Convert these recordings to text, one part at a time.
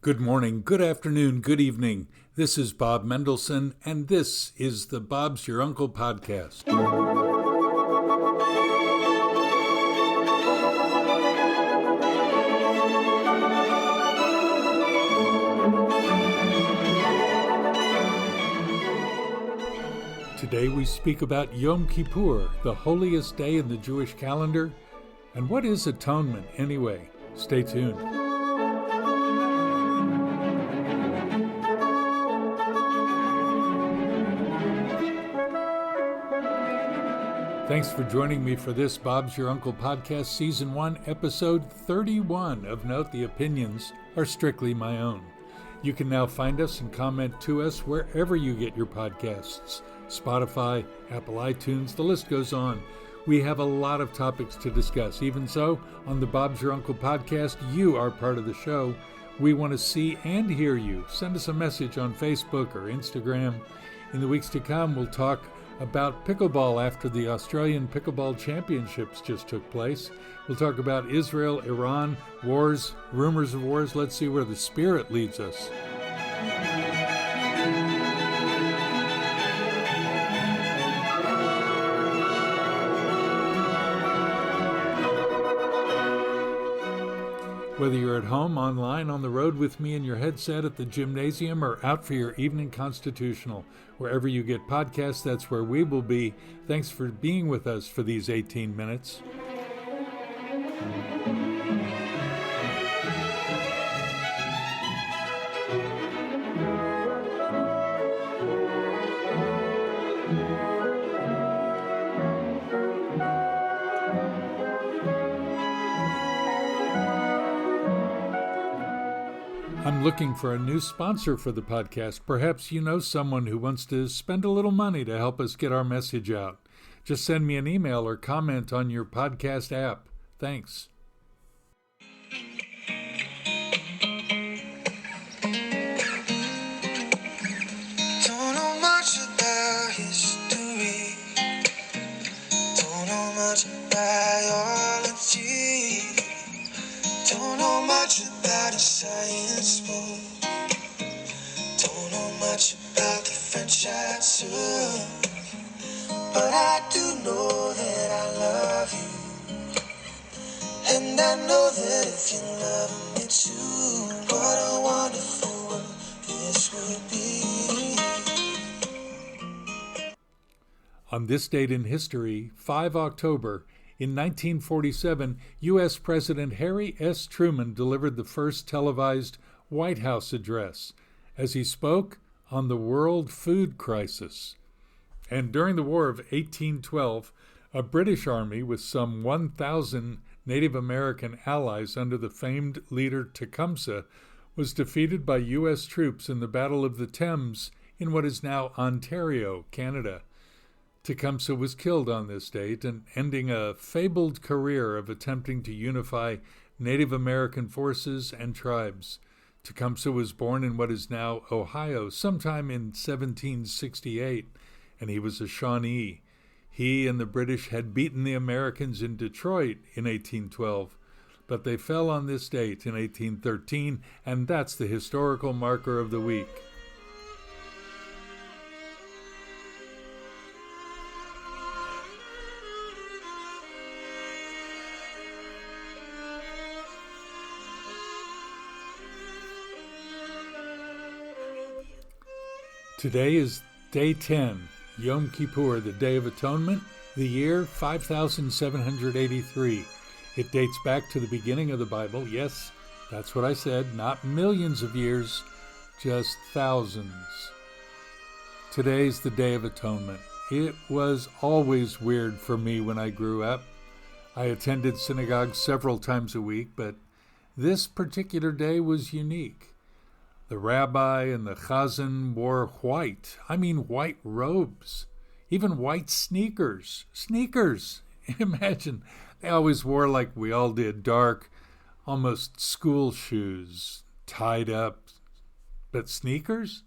Good morning, good afternoon, good evening. This is Bob Mendelsohn, and this is the Bob's Your Uncle podcast. Today we speak about Yom Kippur, the holiest day in the Jewish calendar. And what is atonement anyway? Stay tuned. Thanks for joining me for this Bob's Your Uncle podcast, Season 1, Episode 31. Of note, the opinions are strictly my own. You can now find us and comment to us wherever you get your podcasts. Spotify, Apple iTunes, the list goes on. We have a lot of topics to discuss. Even so, on the Bob's Your Uncle podcast, you are part of the show. We want to see and hear you. Send us a message on Facebook or Instagram. In the weeks to come, we'll talk about pickleball after the Australian Pickleball Championships just took place. We'll talk about Israel, Iran, wars, rumors of wars. Let's see where the spirit leads us. Whether you're at home, online, on the road with me in your headset, at the gymnasium, or out for your evening constitutional, wherever you get podcasts, that's where we will be. Thanks for being with us for these 18 minutes. I'm looking for a new sponsor for the podcast. Perhaps you know someone who wants to spend a little money to help us get our message out. Just send me an email or comment on your podcast app. Thanks. Don't know much about history. Don't know much biology. Don't know much about a science book. Don't know much about the French I took. But I do know that I love you. And I know that if you love me too, what a wonderful world this would be. On this date in history, 5 October, in 1947, U.S. President Harry S. Truman delivered the first televised White House address as he spoke on the world food crisis. And during the War of 1812, a British army with some 1,000 Native American allies under the famed leader Tecumseh was defeated by U.S. troops in the Battle of the Thames in what is now Ontario, Canada. Tecumseh was killed on this date, and ending a fabled career of attempting to unify Native American forces and tribes. Tecumseh was born in what is now Ohio sometime in 1768, and he was a Shawnee. He and the British had beaten the Americans in Detroit in 1812, but they fell on this date in 1813, and that's the historical marker of the week. Today is Day 10, Yom Kippur, the Day of Atonement, the year 5783. It dates back to the beginning of the Bible. Yes, that's what I said, not millions of years, just thousands. Today's the Day of Atonement. It was always weird for me when I grew up. I attended synagogue several times a week, but this particular day was unique. The rabbi and the chazan wore white robes, even white sneakers. Sneakers! Imagine, they always wore, like we all did, dark, almost school shoes, tied up. But sneakers?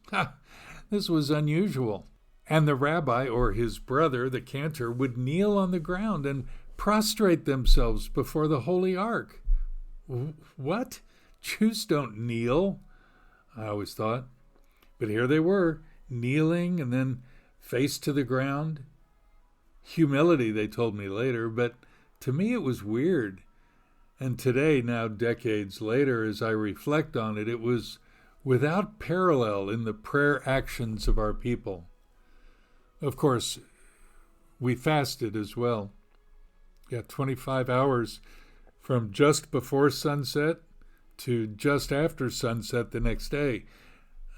This was unusual. And the rabbi or his brother, the cantor, would kneel on the ground and prostrate themselves before the Holy Ark. What? Jews don't kneel. I always thought. But here they were, kneeling and then face to the ground. Humility, they told me later, but to me it was weird. And today, now decades later, as I reflect on it, it was without parallel in the prayer actions of our people. Of course, we fasted as well. 25 hours from just before sunset to just after sunset the next day.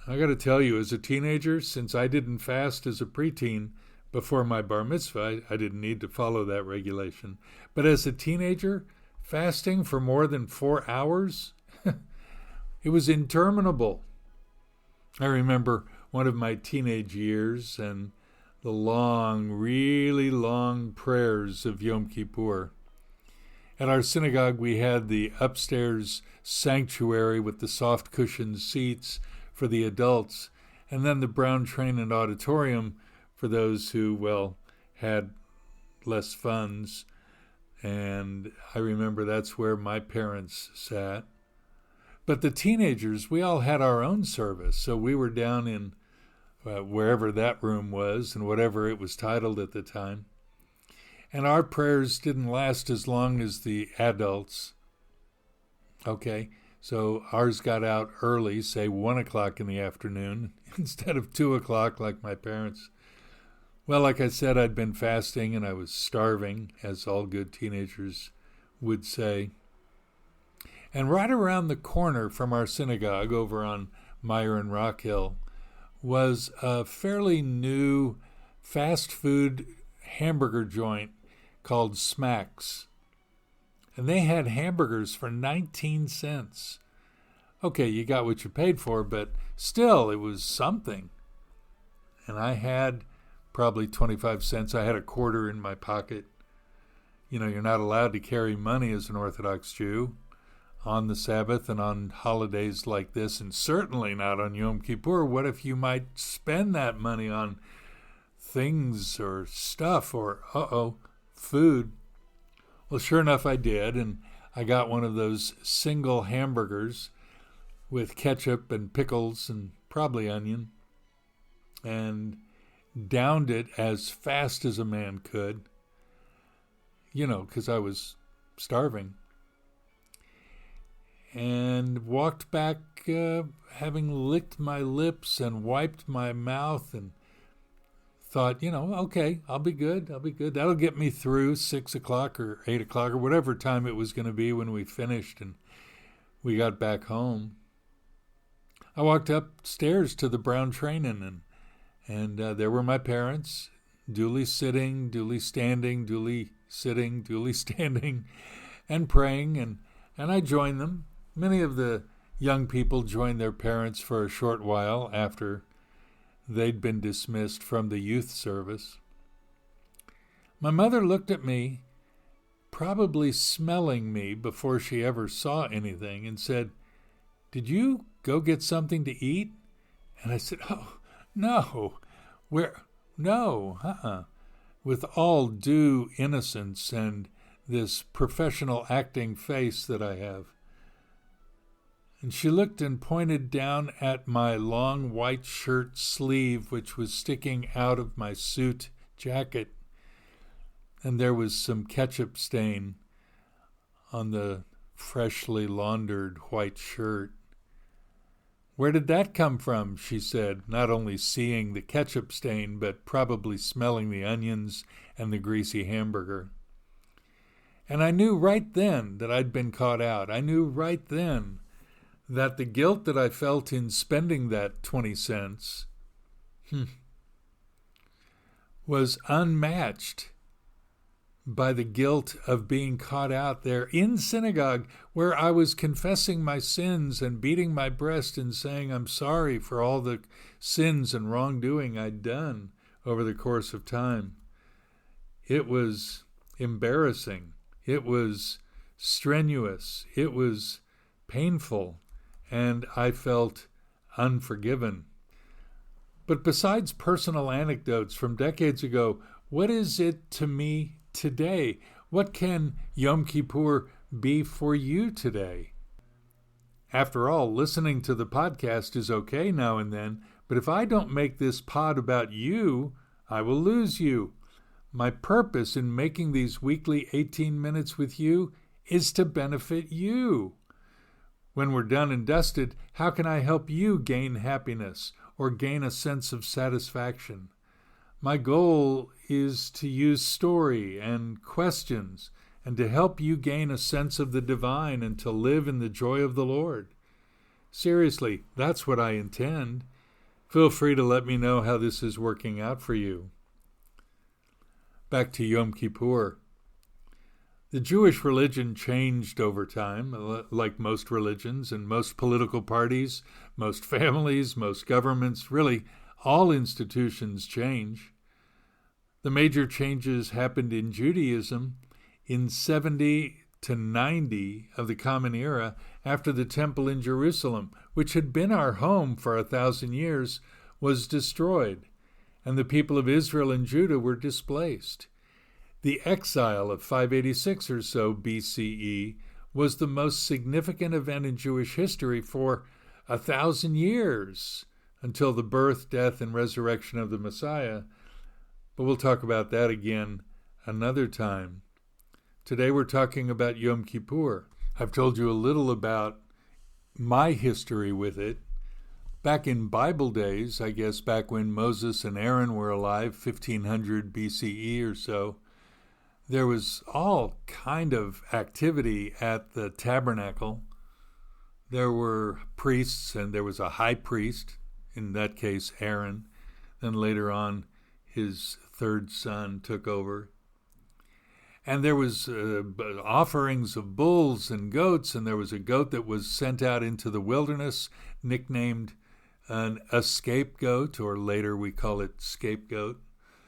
I got to tell you, as a teenager, since I didn't fast as a preteen before my bar mitzvah, I didn't need to follow that regulation. But as a teenager, fasting for more than 4 hours, it was interminable. I remember one of my teenage years and the long, really long prayers of Yom Kippur. At our synagogue, we had the upstairs sanctuary with the soft cushioned seats for the adults, and then the brown train and auditorium for those who, well, had less funds. And I remember that's where my parents sat. But the teenagers, we all had our own service, so we were down in wherever that room was and whatever it was titled at the time. And our prayers didn't last as long as the adults. Okay, so ours got out early, say 1 o'clock in the afternoon, instead of 2 o'clock like my parents. Well, like I said, I'd been fasting and I was starving, as all good teenagers would say. And right around the corner from our synagogue over on Meyer and Rock Hill was a fairly new fast food hamburger joint called Smaks. And they had hamburgers for 19 cents. Okay, you got what you paid for, but still, it was something. And I had probably 25 cents. I had a quarter in my pocket. You know, you're not allowed to carry money as an Orthodox Jew on the Sabbath and on holidays like this, and certainly not on Yom Kippur. What if you might spend that money on things or stuff or, food? Well, sure enough, I did, and I got one of those single hamburgers with ketchup and pickles and probably onion, and downed it as fast as a man could, because I was starving. And walked back having licked my lips and wiped my mouth and thought, okay, I'll be good. That'll get me through 6 o'clock or 8 o'clock or whatever time it was going to be when we finished and we got back home. I walked upstairs to the brown training and there were my parents, duly sitting, duly standing, duly sitting, duly standing, and praying, and I joined them. Many of the young people joined their parents for a short while after they'd been dismissed from the youth service. My mother looked at me, probably smelling me before she ever saw anything, and said, "Did you go get something to eat?" And I said, "Oh, no. Where? No, With all due innocence and this professional acting face that I have. And she looked and pointed down at my long white shirt sleeve, which was sticking out of my suit jacket. And there was some ketchup stain on the freshly laundered white shirt. "Where did that come from?" she said, not only seeing the ketchup stain, but probably smelling the onions and the greasy hamburger. And I knew right then that I'd been caught out. I knew right then that the guilt that I felt in spending that 20 cents was unmatched by the guilt of being caught out there in synagogue where I was confessing my sins and beating my breast and saying I'm sorry for all the sins and wrongdoing I'd done over the course of time. It was embarrassing. It was strenuous. It was painful. And I felt unforgiven. But besides personal anecdotes from decades ago, what is it to me today? What can Yom Kippur be for you today? After all, listening to the podcast is okay now and then, but if I don't make this pod about you, I will lose you. My purpose in making these weekly 18 minutes with you is to benefit you. When we're done and dusted, how can I help you gain happiness or gain a sense of satisfaction? My goal is to use story and questions and to help you gain a sense of the divine and to live in the joy of the Lord. Seriously, that's what I intend. Feel free to let me know how this is working out for you. Back to Yom Kippur. The Jewish religion changed over time, like most religions and most political parties, most families, most governments, really all institutions change. The major changes happened in Judaism in 70 to 90 of the Common Era after the temple in Jerusalem, which had been our home for 1,000 years, was destroyed, and the people of Israel and Judah were displaced. The exile of 586 or so BCE was the most significant event in Jewish history for 1,000 years, until the birth, death, and resurrection of the Messiah. But we'll talk about that again another time. Today we're talking about Yom Kippur. I've told you a little about my history with it. Back in Bible days, I guess back when Moses and Aaron were alive, 1500 BCE or so, there was all kind of activity at the Tabernacle. There were priests, and there was a high priest, in that case Aaron. Then later on, his third son took over. And there was offerings of bulls and goats, and there was a goat that was sent out into the wilderness, nicknamed a scapegoat, or later we call it scapegoat.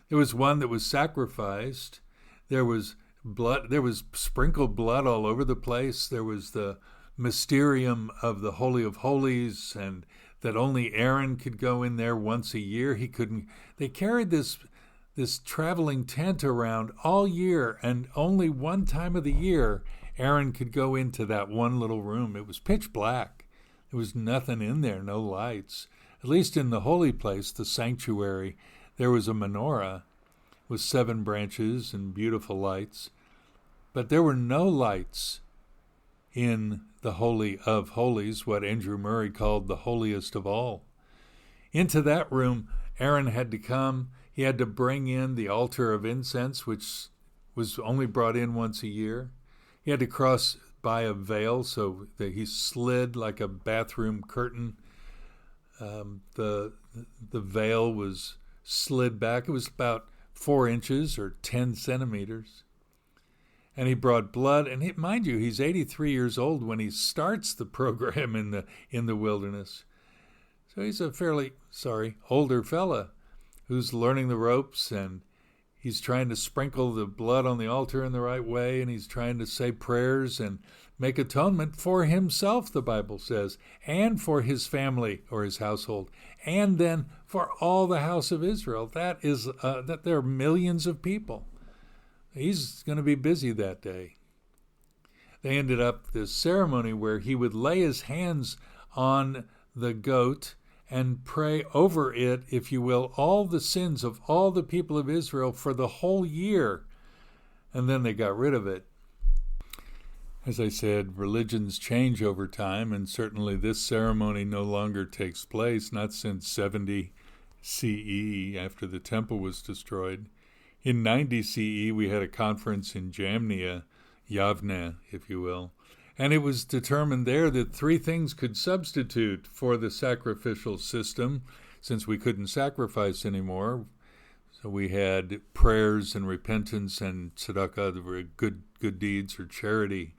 There was one that was sacrificed. There was blood. There was sprinkled blood all over the place. There was the mysterium of the Holy of Holies, and that only Aaron could go in there once a year. He couldn't. They carried this traveling tent around all year, and only one time of the year Aaron could go into that one little room. It was pitch black. There was nothing in there, no lights. At least in the holy place, the sanctuary, there was a menorah with 7 branches and beautiful lights. But there were no lights in the Holy of Holies, what Andrew Murray called the holiest of all. Into that room, Aaron had to come. He had to bring in the altar of incense, which was only brought in once a year. He had to cross by a veil, so that he slid like a bathroom curtain. The veil was slid back. It was about 4 inches or 10 centimeters. And he brought blood, and mind you, he's 83 years old when he starts the program in the wilderness. So he's a fairly, older fella who's learning the ropes, and he's trying to sprinkle the blood on the altar in the right way, and he's trying to say prayers and make atonement for himself, the Bible says, and for his family or his household, and then for all the house of Israel. That there are millions of people. He's going to be busy that day. They ended up this ceremony where he would lay his hands on the goat and pray over it, if you will, all the sins of all the people of Israel for the whole year. And then they got rid of it. As I said, religions change over time, and certainly this ceremony no longer takes place, not since 70 CE, after the temple was destroyed. In 90 CE, we had a conference in Yavne, if you will, and it was determined there that 3 things could substitute for the sacrificial system, since we couldn't sacrifice anymore. So we had prayers and repentance and tzedakah, the good deeds or charity,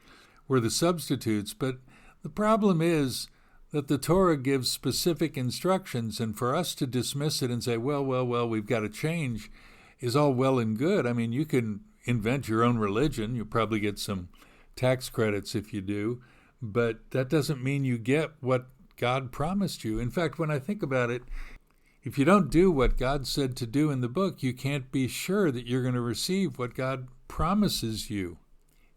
were the substitutes. But the problem is that the Torah gives specific instructions, and for us to dismiss it and say, well, we've got to change, is all well and good. I mean, you can invent your own religion. You'll probably get some tax credits if you do, but that doesn't mean you get what God promised you. In fact, when I think about it, if you don't do what God said to do in the book, you can't be sure that you're going to receive what God promises you.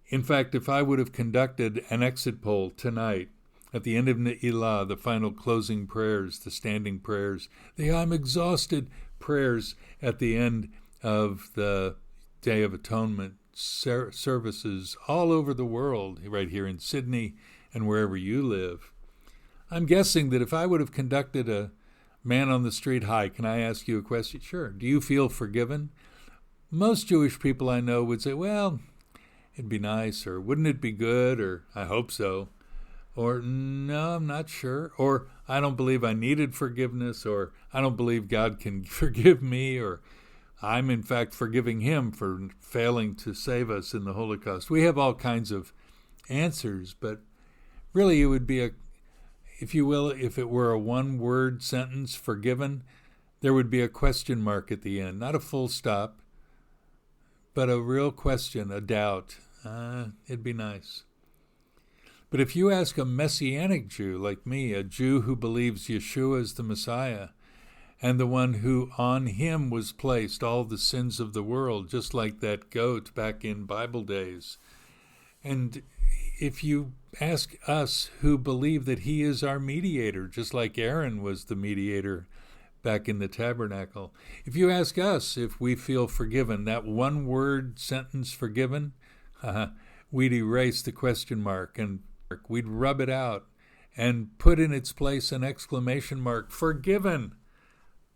In fact, if I would have conducted an exit poll tonight At the end of Ne'ilah, the final closing prayers, the standing prayers, the I'm exhausted prayers at the end of the Day of Atonement services all over the world, right here in Sydney and wherever you live. I'm guessing that if I would have conducted a man on the street, hi, can I ask you a question? Sure. Do you feel forgiven? Most Jewish people I know would say, well, it'd be nice, or wouldn't it be good, or I hope so, or no, I'm not sure, or I don't believe I needed forgiveness, or I don't believe God can forgive me, or I'm in fact forgiving him for failing to save us in the Holocaust. We have all kinds of answers, but really it would be if you will, if it were a one-word sentence, forgiven, there would be a question mark at the end, not a full stop, but a real question, a doubt. It'd be nice. But if you ask a Messianic Jew like me, a Jew who believes Yeshua is the Messiah, and the one who on him was placed all the sins of the world, just like that goat back in Bible days. And if you ask us who believe that he is our mediator, just like Aaron was the mediator back in the Tabernacle, if you ask us if we feel forgiven, that one-word sentence, forgiven, we'd erase the question mark and we'd rub it out and put in its place an exclamation mark, forgiven,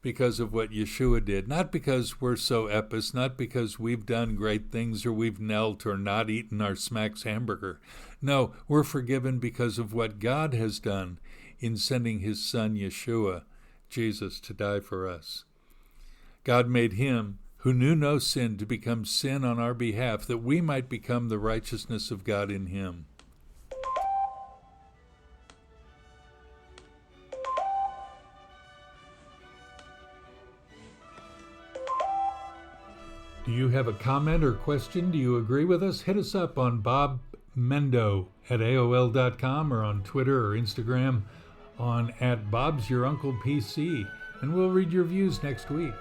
because of what Yeshua did, not because we're so epis, not because we've done great things or we've knelt or not eaten our Smaks hamburger. No, we're forgiven because of what God has done in sending his son Yeshua, Jesus, to die for us. God made him, who knew no sin, to become sin on our behalf, that we might become the righteousness of God in him. Do you have a comment or question? Do you agree with us? Hit us up on Bob Mendo at AOL.com or on Twitter or Instagram on @BobsYourUnclePC, and we'll read your views next week.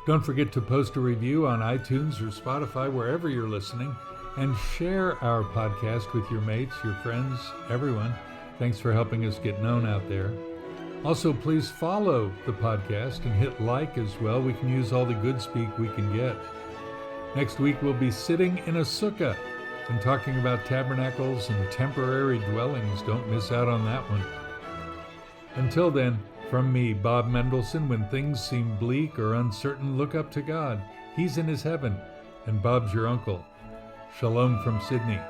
Don't forget to post a review on iTunes or Spotify, wherever you're listening, and share our podcast with your mates, your friends, everyone. Thanks for helping us get known out there. Also, please follow the podcast and hit like as well. We can use all the good speak we can get. Next week, we'll be sitting in a sukkah and talking about tabernacles and temporary dwellings. Don't miss out on that one. Until then, from me, Bob Mendelsohn, when things seem bleak or uncertain, look up to God. He's in his heaven, and Bob's your uncle. Shalom from Sydney.